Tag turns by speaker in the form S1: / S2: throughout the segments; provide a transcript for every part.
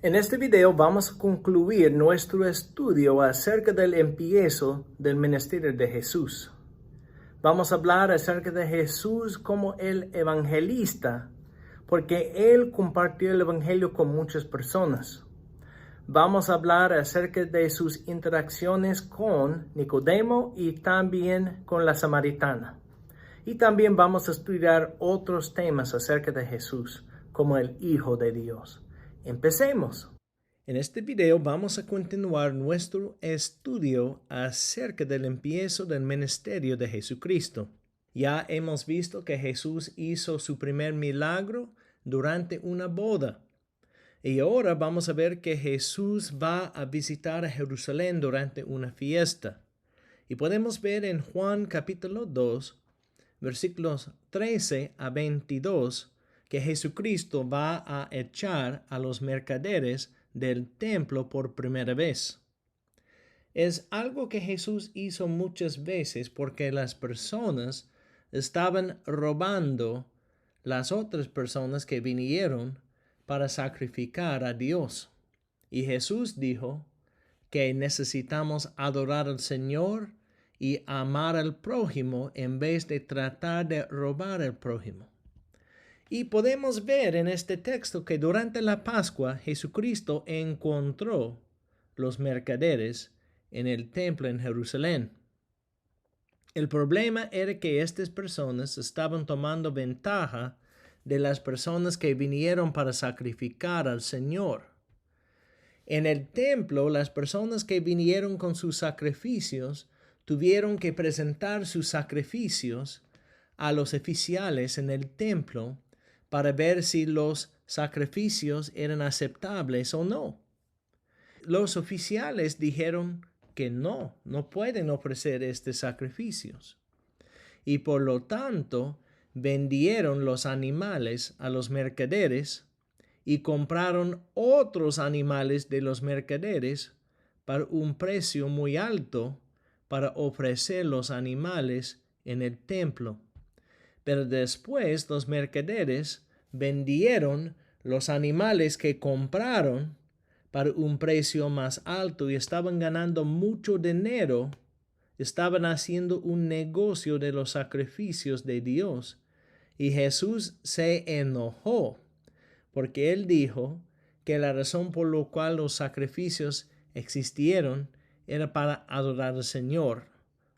S1: En este video vamos a concluir nuestro estudio acerca del empiezo del ministerio de Jesús. Vamos a hablar acerca de Jesús como el evangelista, porque Él compartió el evangelio con muchas personas. Vamos a hablar acerca de sus interacciones con Nicodemo y también con la samaritana. Y también vamos a estudiar otros temas acerca de Jesús como el Hijo de Dios. Empecemos. En este video vamos a continuar nuestro estudio acerca del empiezo del ministerio de Jesucristo. Ya hemos visto que Jesús hizo su primer milagro durante una boda. Y ahora vamos a ver que Jesús va a visitar a Jerusalén durante una fiesta. Y podemos ver en Juan capítulo 2, versículos 13 a 22, que Jesucristo va a echar a los mercaderes del templo por primera vez. Es algo que Jesús hizo muchas veces porque las personas estaban robando las otras personas que vinieron para sacrificar a Dios. Y Jesús dijo que necesitamos adorar al Señor y amar al prójimo en vez de tratar de robar al prójimo. Y podemos ver en este texto que durante la Pascua Jesucristo encontró los mercaderes en el templo en Jerusalén. El problema era que estas personas estaban tomando ventaja de las personas que vinieron para sacrificar al Señor. En el templo, las personas que vinieron con sus sacrificios tuvieron que presentar sus sacrificios a los oficiales en el templo para ver si los sacrificios eran aceptables o no. Los oficiales dijeron que no pueden ofrecer estos sacrificios. Y por lo tanto, vendieron los animales a los mercaderes y compraron otros animales de los mercaderes por un precio muy alto para ofrecer los animales en el templo. Pero después los mercaderes vendieron los animales que compraron por un precio más alto y estaban ganando mucho dinero. Estaban haciendo un negocio de los sacrificios de Dios. Y Jesús se enojó porque él dijo que la razón por la cual los sacrificios existieron era para adorar al Señor,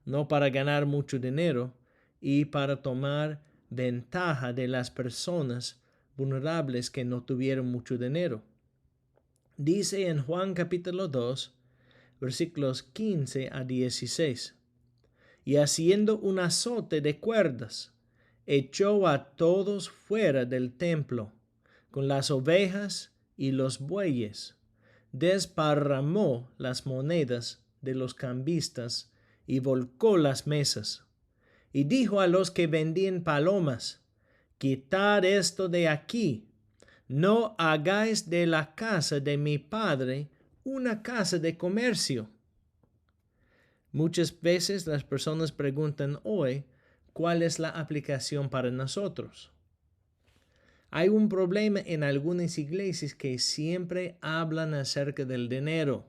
S1: no para ganar mucho dinero y para tomar ventaja de las personas vulnerables que no tuvieron mucho dinero. Dice en Juan capítulo 2, versículos 15 a 16, y haciendo un azote de cuerdas, echó a todos fuera del templo, con las ovejas y los bueyes, desparramó las monedas de los cambistas y volcó las mesas. Y dijo a los que vendían palomas: quitad esto de aquí, no hagáis de la casa de mi padre una casa de comercio. Muchas veces las personas preguntan hoy, ¿cuál es la aplicación para nosotros? Hay un problema en algunas iglesias que siempre hablan acerca del dinero.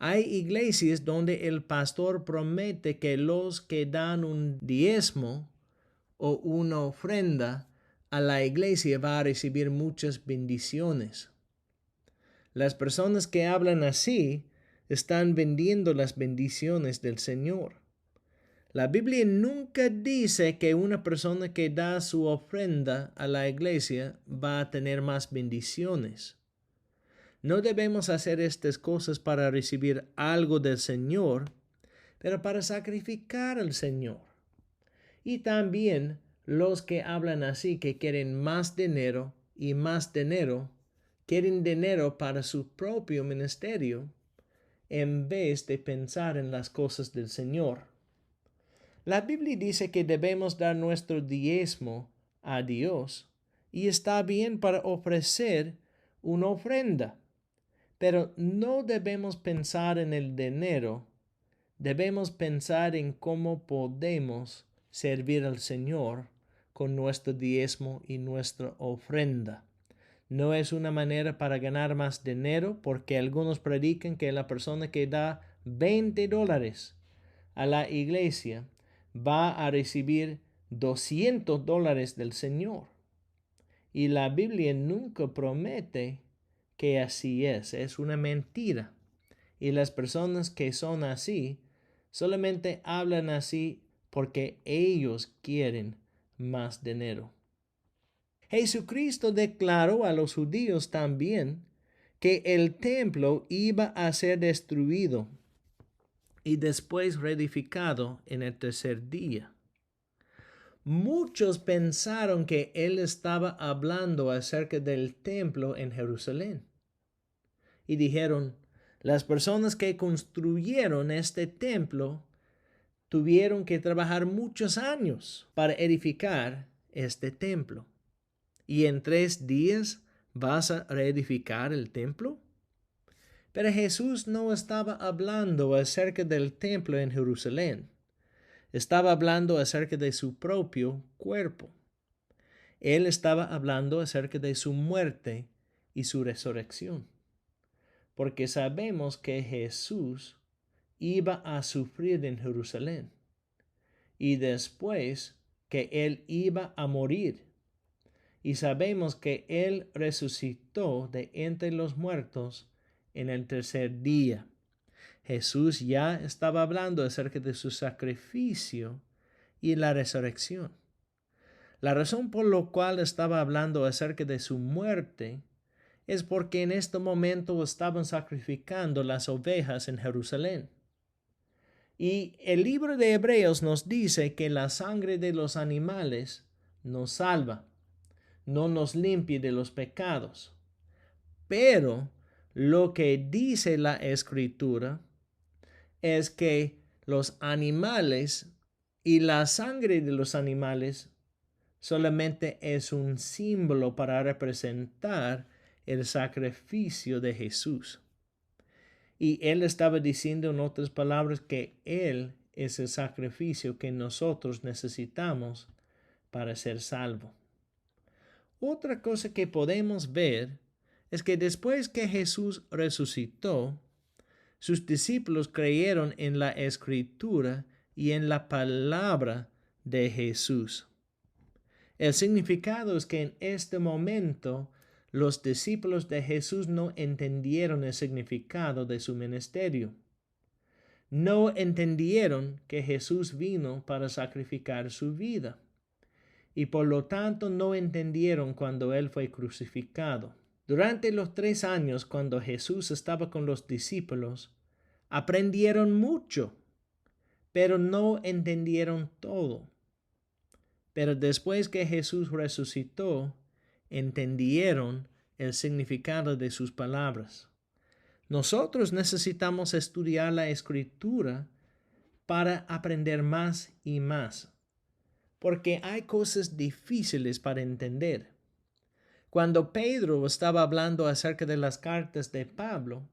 S1: Hay iglesias donde el pastor promete que los que dan un diezmo o una ofrenda a la iglesia va a recibir muchas bendiciones. Las personas que hablan así están vendiendo las bendiciones del Señor. La Biblia nunca dice que una persona que da su ofrenda a la iglesia va a tener más bendiciones. No debemos hacer estas cosas para recibir algo del Señor, pero para sacrificar al Señor. Y también los que hablan así, que quieren más dinero y más dinero, quieren dinero para su propio ministerio, en vez de pensar en las cosas del Señor. La Biblia dice que debemos dar nuestro diezmo a Dios y está bien para ofrecer una ofrenda, pero no debemos pensar en el dinero, debemos pensar en cómo podemos servir al Señor con nuestro diezmo y nuestra ofrenda. No es una manera para ganar más dinero, porque algunos predican que la persona que da $20 a la iglesia va a recibir $200 del Señor. Y la Biblia nunca promete que así es una mentira. Y las personas que son así solamente hablan así porque ellos quieren más dinero. Jesucristo declaró a los judíos también que el templo iba a ser destruido y después reedificado en el tercer día. Muchos pensaron que él estaba hablando acerca del templo en Jerusalén. Y dijeron, las personas que construyeron este templo tuvieron que trabajar muchos años para edificar este templo. ¿Y en 3 días vas a reedificar el templo? Pero Jesús no estaba hablando acerca del templo en Jerusalén. Estaba hablando acerca de su propio cuerpo. Él estaba hablando acerca de su muerte y su resurrección. Porque sabemos que Jesús iba a sufrir en Jerusalén y después que él iba a morir. Y sabemos que él resucitó de entre los muertos en el tercer día. Jesús ya estaba hablando acerca de su sacrificio y la resurrección. La razón por la cual estaba hablando acerca de su muerte es porque en este momento estaban sacrificando las ovejas en Jerusalén. Y el libro de Hebreos nos dice que la sangre de los animales nos salva, no nos limpia de los pecados. Pero lo que dice la Escritura es que los animales y la sangre de los animales solamente es un símbolo para representar el sacrificio de Jesús. Y él estaba diciendo en otras palabras que él es el sacrificio que nosotros necesitamos para ser salvos. Otra cosa que podemos ver es que después que Jesús resucitó, sus discípulos creyeron en la Escritura y en la palabra de Jesús. El significado es que en este momento los discípulos de Jesús no entendieron el significado de su ministerio. No entendieron que Jesús vino para sacrificar su vida y por lo tanto no entendieron cuando él fue crucificado. Durante los 3 años cuando Jesús estaba con los discípulos, aprendieron mucho, pero no entendieron todo. Pero después que Jesús resucitó, entendieron el significado de sus palabras. Nosotros necesitamos estudiar la Escritura para aprender más y más, porque hay cosas difíciles para entender. Cuando Pedro estaba hablando acerca de las cartas de Pablo,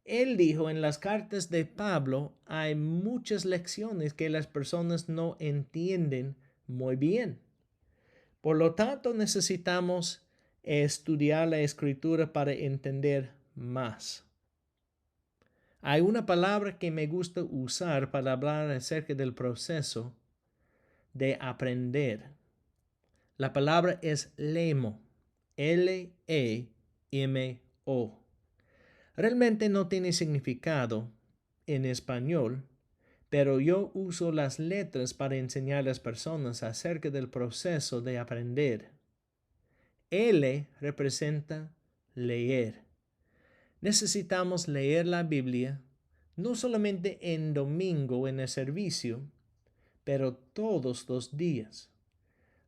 S1: él dijo, en las cartas de Pablo hay muchas lecciones que las personas no entienden muy bien. Por lo tanto, necesitamos estudiar la Escritura para entender más. Hay una palabra que me gusta usar para hablar acerca del proceso de aprender. La palabra es lemo, L-E-M-O. Realmente no tiene significado en español, pero yo uso las letras para enseñar a las personas acerca del proceso de aprender. L representa leer. Necesitamos leer la Biblia no solamente en domingo en el servicio, pero todos los días.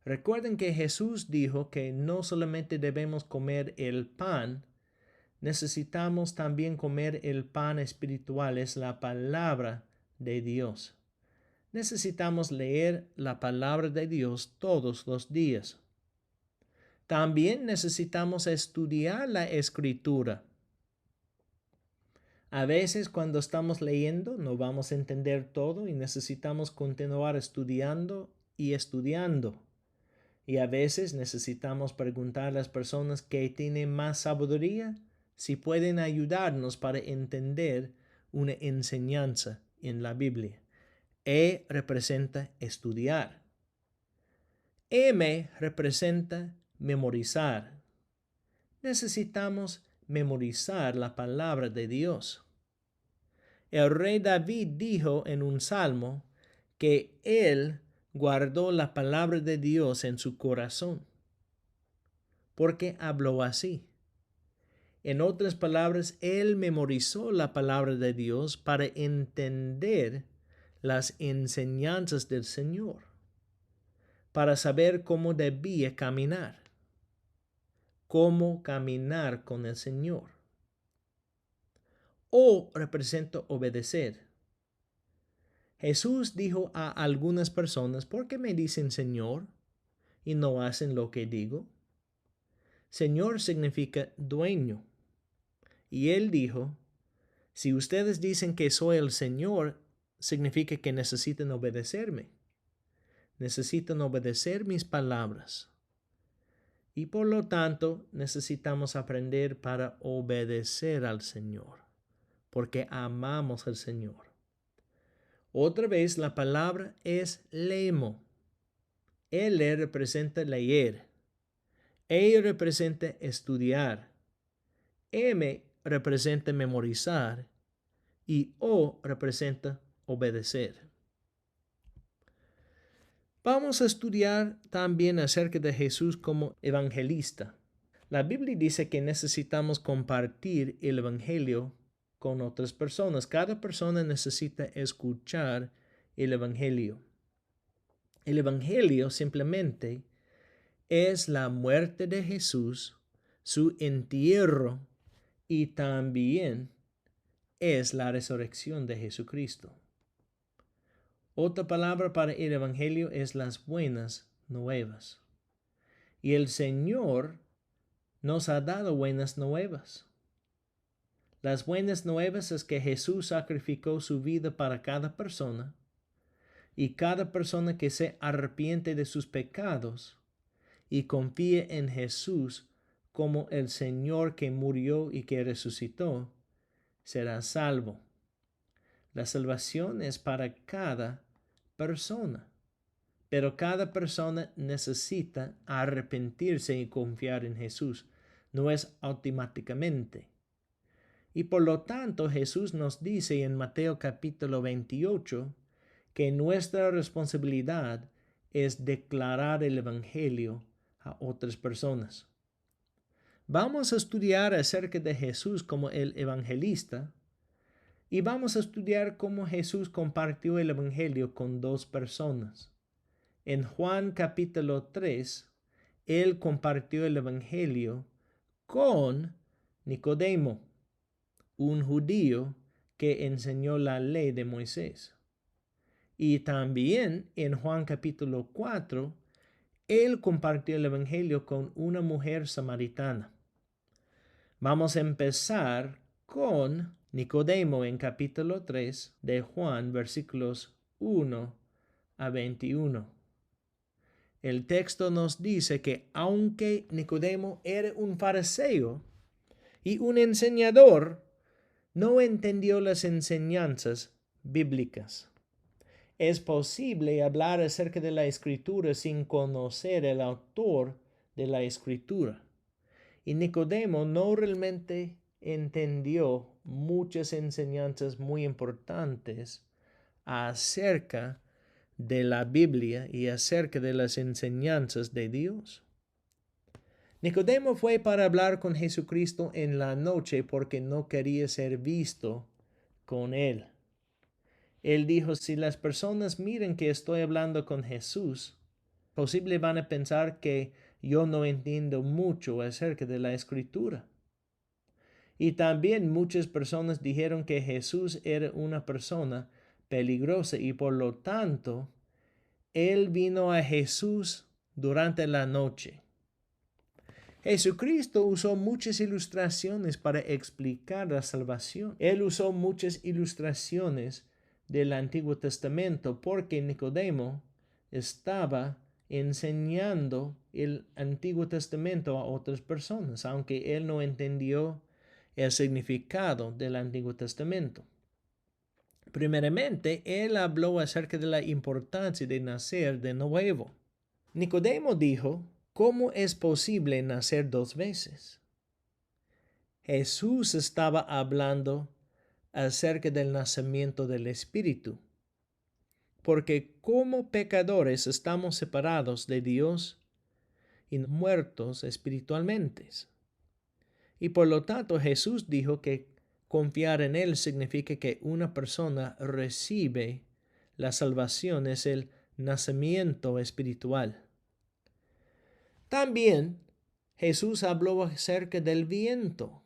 S1: Recuerden que Jesús dijo que no solamente debemos comer el pan, necesitamos también comer el pan espiritual, es la palabra de Dios. Necesitamos leer la palabra de Dios todos los días. También necesitamos estudiar la Escritura. A veces cuando estamos leyendo no vamos a entender todo y necesitamos continuar estudiando y estudiando. Y a veces necesitamos preguntar a las personas que tienen más sabiduría si pueden ayudarnos para entender una enseñanza en la Biblia. E representa estudiar. M representa memorizar. Necesitamos memorizar la palabra de Dios. El rey David dijo en un salmo que él guardó la palabra de Dios en su corazón. ¿Por qué habló así? En otras palabras, él memorizó la palabra de Dios para entender las enseñanzas del Señor, para saber cómo debía caminar con el Señor. O representa obedecer. Jesús dijo a algunas personas, ¿por qué me dicen Señor y no hacen lo que digo? Señor significa dueño. Y él dijo, si ustedes dicen que soy el Señor, significa que necesitan obedecerme. Necesitan obedecer mis palabras. Y por lo tanto, necesitamos aprender para obedecer al Señor, porque amamos al Señor. Otra vez, la palabra es lemo. L representa leer. E representa estudiar. M representa memorizar. Y O representa obedecer. Vamos a estudiar también acerca de Jesús como evangelista. La Biblia dice que necesitamos compartir el evangelio con otras personas. Cada persona necesita escuchar el evangelio. El evangelio simplemente es la muerte de Jesús, su entierro y también es la resurrección de Jesucristo. Otra palabra para el evangelio es las buenas nuevas. Y el Señor nos ha dado buenas nuevas. Las buenas nuevas es que Jesús sacrificó su vida para cada persona y cada persona que se arrepiente de sus pecados y confíe en Jesús como el Señor que murió y que resucitó, será salvo. La salvación es para cada persona, pero cada persona necesita arrepentirse y confiar en Jesús. No es automáticamente. Y por lo tanto Jesús nos dice en Mateo capítulo 28 que nuestra responsabilidad es declarar el evangelio a otras personas. Vamos a estudiar acerca de Jesús como el evangelista y vamos a estudiar cómo Jesús compartió el evangelio con dos personas. En Juan capítulo 3, él compartió el evangelio con Nicodemo, un judío que enseñó la ley de Moisés. Y también en Juan capítulo 4, él compartió el evangelio con una mujer samaritana. Vamos a empezar con Nicodemo en capítulo 3 de Juan, versículos 1 a 21. El texto nos dice que aunque Nicodemo era un fariseo y un enseñador, no entendió las enseñanzas bíblicas. Es posible hablar acerca de la Escritura sin conocer el autor de la Escritura. Y Nicodemo no realmente entendió muchas enseñanzas muy importantes acerca de la Biblia y acerca de las enseñanzas de Dios. Nicodemo fue para hablar con Jesucristo en la noche porque no quería ser visto con él. Él dijo, si las personas miran que estoy hablando con Jesús, posible van a pensar que yo no entiendo mucho acerca de la Escritura. Y también muchas personas dijeron que Jesús era una persona peligrosa y por lo tanto, él vino a Jesús durante la noche. Jesucristo usó muchas ilustraciones para explicar la salvación. Él usó muchas ilustraciones del Antiguo Testamento porque Nicodemo estaba enseñando el Antiguo Testamento a otras personas, aunque él no entendió el significado del Antiguo Testamento. Primeramente, él habló acerca de la importancia de nacer de nuevo. Nicodemo dijo, ¿cómo es posible nacer dos veces? Jesús estaba hablando acerca del nacimiento del Espíritu, porque como pecadores estamos separados de Dios y muertos espiritualmente. Y por lo tanto Jesús dijo que confiar en Él significa que una persona recibe la salvación, es el nacimiento espiritual. También Jesús habló acerca del viento.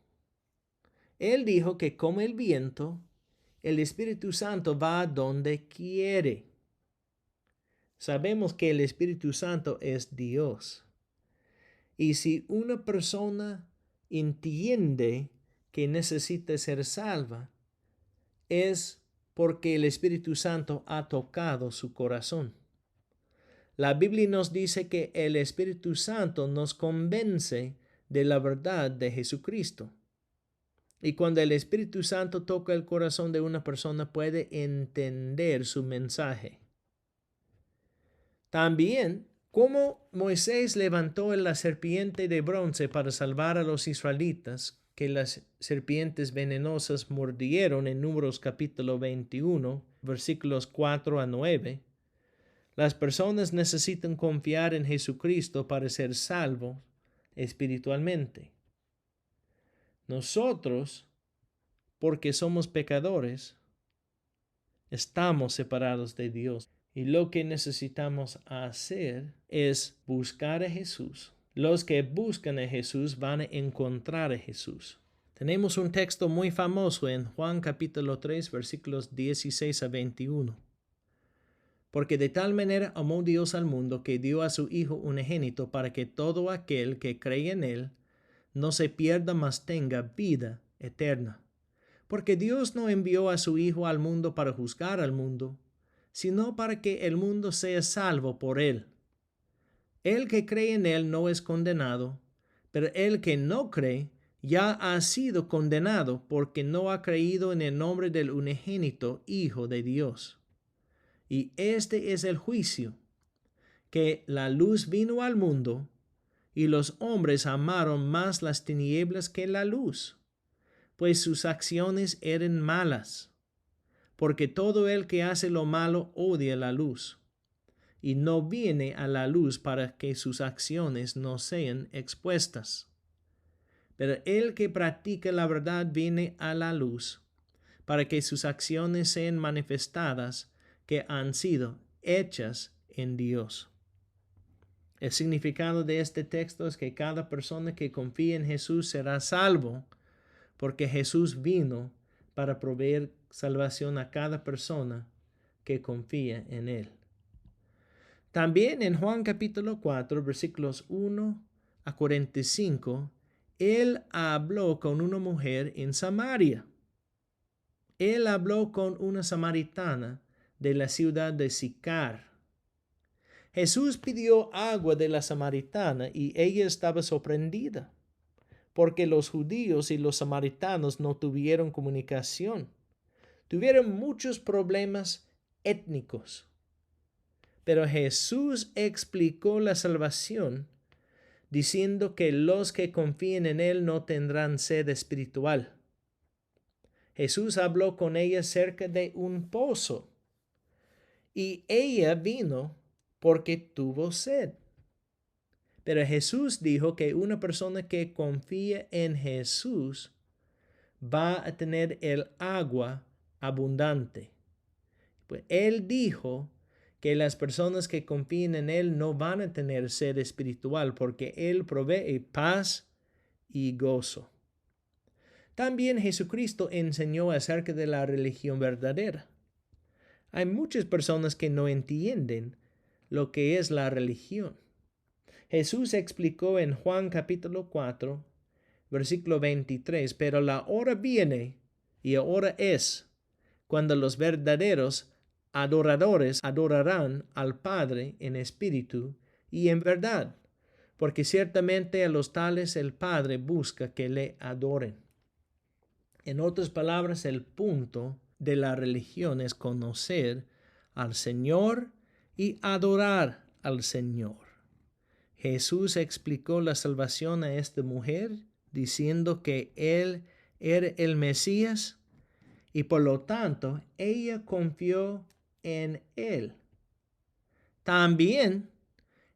S1: Él dijo que como el viento, el Espíritu Santo va donde quiere. Sabemos que el Espíritu Santo es Dios. Y si una persona entiende que necesita ser salva, es porque el Espíritu Santo ha tocado su corazón. La Biblia nos dice que el Espíritu Santo nos convence de la verdad de Jesucristo. Y cuando el Espíritu Santo toca el corazón de una persona, puede entender su mensaje. También, como Moisés levantó la serpiente de bronce para salvar a los israelitas, que las serpientes venenosas mordieron en Números capítulo 21, versículos 4 a 9, las personas necesitan confiar en Jesucristo para ser salvos espiritualmente. Nosotros, porque somos pecadores, estamos separados de Dios. Y lo que necesitamos hacer es buscar a Jesús. Los que buscan a Jesús van a encontrar a Jesús. Tenemos un texto muy famoso en Juan capítulo 3, versículos 16 a 21. Porque de tal manera amó Dios al mundo que dio a su Hijo unigénito para que todo aquel que cree en Él no se pierda, mas tenga vida eterna. Porque Dios no envió a su Hijo al mundo para juzgar al mundo, sino para que el mundo sea salvo por Él. El que cree en Él no es condenado, pero el que no cree ya ha sido condenado porque no ha creído en el nombre del unigénito Hijo de Dios. Y este es el juicio, que la luz vino al mundo, y los hombres amaron más las tinieblas que la luz, pues sus acciones eran malas. Porque todo el que hace lo malo odia la luz, y no viene a la luz para que sus acciones no sean expuestas. Pero el que practica la verdad viene a la luz, para que sus acciones sean manifestadas que han sido hechas en Dios. El significado de este texto es que cada persona que confía en Jesús será salvo, porque Jesús vino para proveer salvación a cada persona que confía en Él. También en Juan capítulo 4, versículos 1 a 45, Él habló con una mujer en Samaria. Él habló con una samaritana de la ciudad de Sicar. Jesús pidió agua de la samaritana y ella estaba sorprendida, porque los judíos y los samaritanos no tuvieron comunicación. Tuvieron muchos problemas étnicos. Pero Jesús explicó la salvación diciendo que los que confíen en Él no tendrán sed espiritual. Jesús habló con ella cerca de un pozo y ella vino porque tuvo sed. Pero Jesús dijo que una persona que confía en Jesús va a tener el agua abundante. Pues Él dijo que las personas que confían en Él no van a tener sed espiritual porque Él provee paz y gozo. También Jesucristo enseñó acerca de la religión verdadera. Hay muchas personas que no entienden lo que es la religión. Jesús explicó en Juan capítulo 4, versículo 23, pero la hora viene y ahora es cuando los verdaderos adoradores adorarán al Padre en espíritu y en verdad, porque ciertamente a los tales el Padre busca que le adoren. En otras palabras, el punto de la religión es conocer al Señor y adorar al Señor. Jesús explicó la salvación a esta mujer diciendo que Él era el Mesías y por lo tanto ella confió en Él. También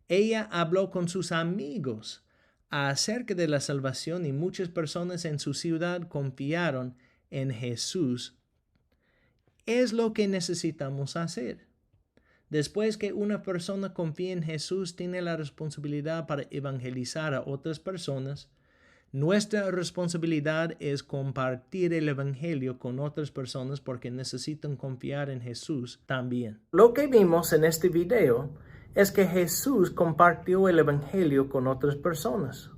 S1: ella habló con sus amigos acerca de la salvación y muchas personas en su ciudad confiaron en Jesús. Es lo que necesitamos hacer. Después que una persona confía en Jesús, tiene la responsabilidad para evangelizar a otras personas. Nuestra responsabilidad es compartir el evangelio con otras personas porque necesitan confiar en Jesús también. Lo que vimos en este video es que Jesús compartió el evangelio con otras personas.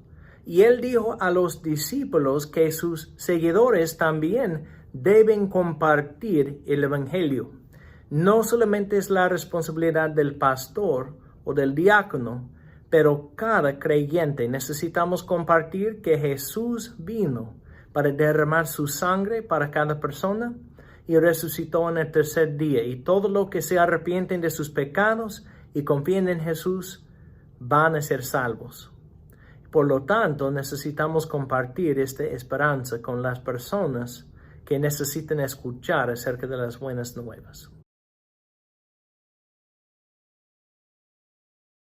S1: Y él dijo a los discípulos que sus seguidores también deben compartir el evangelio. No solamente es la responsabilidad del pastor o del diácono, pero cada creyente necesitamos compartir que Jesús vino para derramar su sangre para cada persona y resucitó en el tercer día. Y todo lo que se arrepienten de sus pecados y confíen en Jesús van a ser salvos. Por lo tanto, necesitamos compartir esta esperanza con las personas que necesitan escuchar acerca de las buenas nuevas.